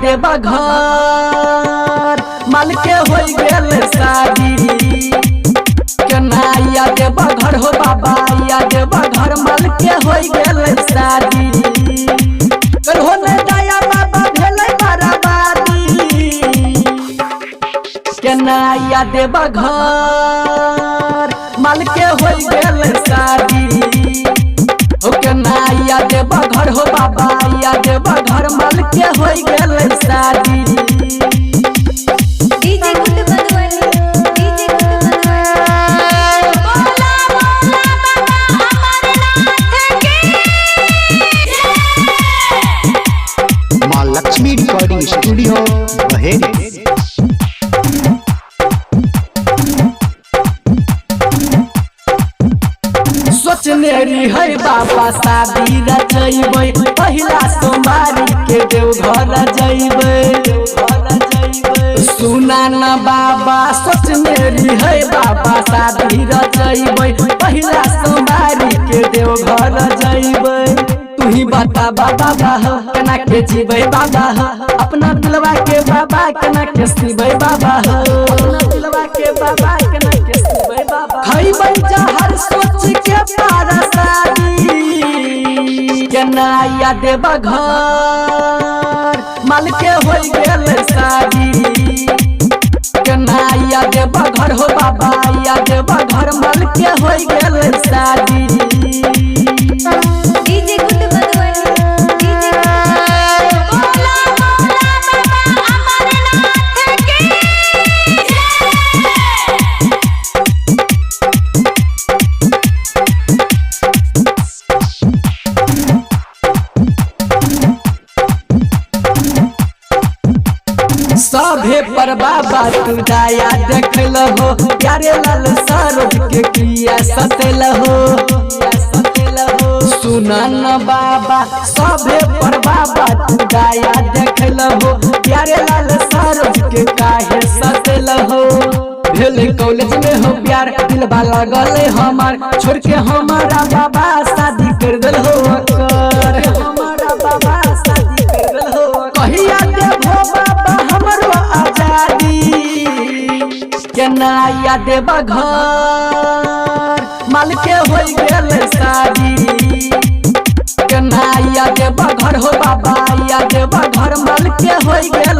देबा घर माल के हो गेल शादी केना या देबा घर हो बाबा या देबा घर माल के हो गेल शादी हो ने दया बाबा भेलै बराबादी केना या देबा घर माल के हो गेल शादी हो केना या देबा घर हो बाबा या देबा घर माल के हो गेल शादी DJ good Madhubani DJ good Madhubani बोला बोला बाबा अमरनाथ की जय। मां लक्ष्मी रिकॉर्डिंग स्टूडियो बहेरी। सोचने रही बाबा शादी रचैबै पहिला सोमवारी के देवघर जैबै सुना न बाबा सोचने रही बाबा शादी रचैबै पहिला सोमवारी के देवघर जैबै तू ही बता बाबा केना के जीबै बाबा अपना दिलवा के बाबा केना के सीबै बाबा अपना दिलवा के बाबा केना के सीबै बाबा खैबै जहर सोच के पारा शादी केना या देबा घर माल के हो गेल शादी केना या देबा घर हो बाबा या देबा घर माल के हो गेल शादी DJ good Madhubani DJ good बोला बोला बाबा अमरनाथ की सभे पर बाबा तू दया देखल हो प्यारे लाल सरोज के किया सतेल हो सुना न बाबा सभे पर बाबा तू दया देखल हो प्यारे लाल सरोज के काहे सतेल हो भेल कॉलेज में हो प्यार दिलवा लगल हमार छोड़ के हमारा बाबा शादी कर दिल हो हमारा बाबा शादी कर दिल हो कहिया देबो बाबा हमरो आजादी केना या देबा घर माल के हो गेल शादी केना या देबा घर हो बाबा या देबा घर माल के हो गेल